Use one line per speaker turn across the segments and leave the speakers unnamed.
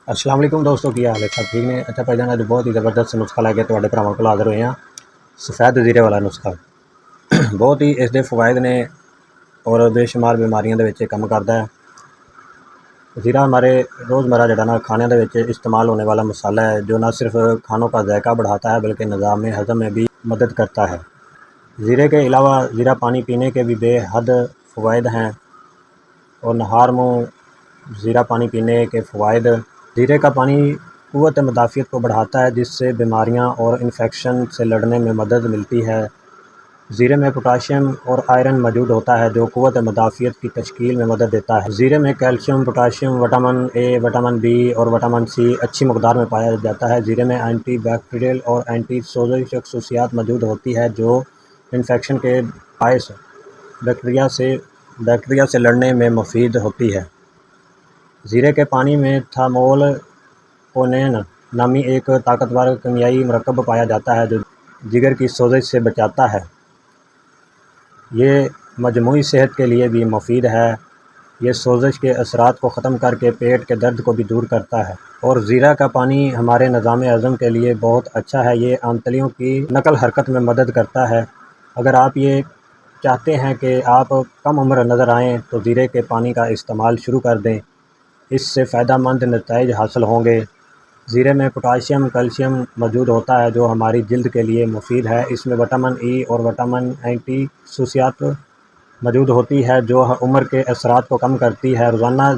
السلام علیکم دوستوں، کی حال ہے؟ سب ٹھیک نے؟ اچھا بھائی جان، اج بہت ہی زبردست نسخہ لے کے تواڈے بھراواں کول حاضر ہوئے ہیں۔ سفید زیرے والا نسخہ بہت ہی اس دے فوائد نے اور بے شمار بیماریاں دے وچ کم کردا ہے۔ زیرہ ہمارے روزمرہ جڑا نا کھانے دے وچ استعمال ہونے والا مسالہ ہے، جو نہ صرف کھانوں کا ذائقہ بڑھاتا ہے بلکہ نظام ہضم میں بھی مدد کرتا ہے۔ زیرے کے علاوہ زیرہ پانی پینے کے بھی بے حد فوائد ہیں، اور نہار منہ زیرہ پانی پینے کے فوائد: زیرے کا پانی قوت مدافعت کو بڑھاتا ہے، جس سے بیماریاں اور انفیکشن سے لڑنے میں مدد ملتی ہے۔ زیرے میں پوٹاشیم اور آئرن موجود ہوتا ہے، جو قوت مدافعت کی تشکیل میں مدد دیتا ہے۔ زیرے میں calcium, potassium, vitamin A, vitamin B اور وٹامن سی اچھی مقدار میں پایا جاتا ہے۔ زیرے میں اینٹی بیکٹیریل اور اینٹی سوزش خصوصیات موجود ہوتی ہے، جو انفیکشن کے باعث بیکٹیریا سے لڑنے میں مفید ہوتی ہے۔ زیرے کے پانی میں تھامولکونین نامی ایک طاقتور کیمیائی مرکب پایا جاتا ہے، جو جگر کی سوزش سے بچاتا ہے۔ یہ مجموعی صحت کے لیے بھی مفید ہے۔ یہ سوزش کے اثرات کو ختم کر کے پیٹ کے درد کو بھی دور کرتا ہے۔ اور زیرہ کا پانی ہمارے نظام ہضم کے لیے بہت اچھا ہے۔ یہ آنتڑیوں کی نقل حرکت میں مدد کرتا ہے۔ اگر آپ یہ چاہتے ہیں کہ آپ کم عمر نظر آئیں تو زیرے کے پانی کا استعمال شروع کر دیں، اس سے فائدہ مند نتائج حاصل ہوں گے۔ زیرے میں پوٹاشیم، کیلشیم موجود ہوتا ہے، جو ہماری جلد کے لیے مفید ہے۔ اس میں وٹامن ای اور وٹامن اینٹی خصوصیات موجود ہوتی ہے، جو عمر کے اثرات کو کم کرتی ہے۔ روزانہ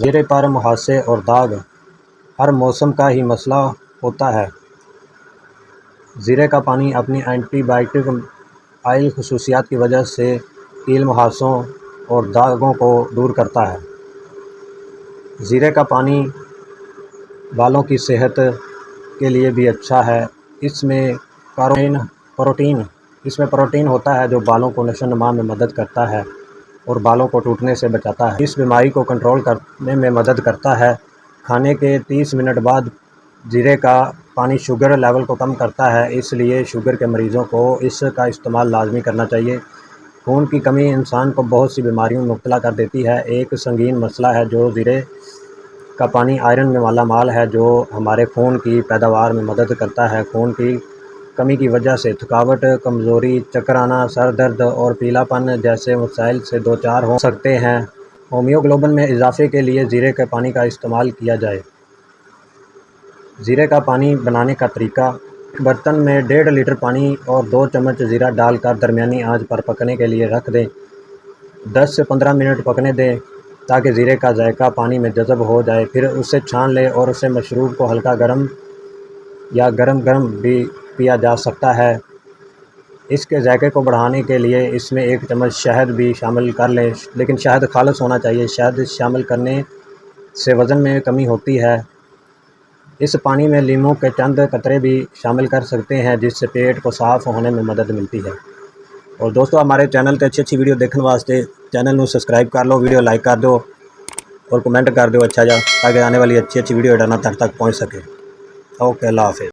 زیرے پر مہاسے اور داغ ہر موسم کا ہی مسئلہ ہوتا ہے۔ زیرے کا پانی اپنی اینٹی بائیوٹک آئل خصوصیات کی وجہ سے کیل، مہاسوں اور داغوں کو دور کرتا ہے۔ زیرے کا پانی بالوں کی صحت کے لیے بھی اچھا ہے۔ اس میں پروٹین ہوتا ہے، جو بالوں کو نشو و نما میں مدد کرتا ہے اور بالوں کو ٹوٹنے سے بچاتا ہے۔ اس بیماری کو کنٹرول کرنے میں مدد کرتا ہے۔ کھانے کے 30 منٹ بعد زیرے کا پانی شوگر لیول کو کم کرتا ہے، اس لیے شوگر کے مریضوں کو اس کا استعمال لازمی کرنا چاہیے۔ خون کی کمی انسان کو بہت سی بیماریوں میں مبتلا کر دیتی ہے۔ ایک سنگین مسئلہ ہے جو زیرے کا پانی آئرن میں مالا مال ہے، جو ہمارے خون کی پیداوار میں مدد کرتا ہے۔ خون کی کمی کی وجہ سے تھکاوٹ، کمزوری، چکر آنا، سر درد اور پیلا پن جیسے مسائل سے دوچار ہو سکتے ہیں۔ ہیموگلوبن میں اضافے کے لیے زیرے کے پانی کا استعمال کیا جائے۔ زیرے کا پانی بنانے کا طریقہ: ایک برتن میں 1.5 لیٹر پانی اور 2 چمچ زیرہ ڈال کر درمیانی آنچ پر پکنے کے لیے رکھ دیں۔ 10 سے 15 منٹ پکنے دیں تاکہ زیرے کا ذائقہ پانی میں جذب ہو جائے۔ پھر اسے چھان لیں اور اسے مشروب کو ہلکا گرم یا گرم بھی پیا جا سکتا ہے۔ اس کے ذائقے کو بڑھانے کے لیے اس میں 1 چمچ شہد بھی شامل کر لیں، لیکن شہد خالص ہونا چاہیے۔ شہد شامل کرنے سے وزن میں کمی ہوتی ہے۔ اس پانی میں لیموں کے چند قطرے بھی شامل کر سکتے ہیں، جس سے پیٹ کو صاف ہونے میں مدد ملتی ہے۔ اور دوستو، ہمارے چینل تے اچھی ویڈیو دیکھنے واسطے چینل نو سبسکرائب کر لو، ویڈیو لائک کر دو اور کمنٹ کر دو اچھا جا، تاکہ آنے والی اچھی ویڈیو تک پہنچ سکے۔ اوکے، اللہ حافظ۔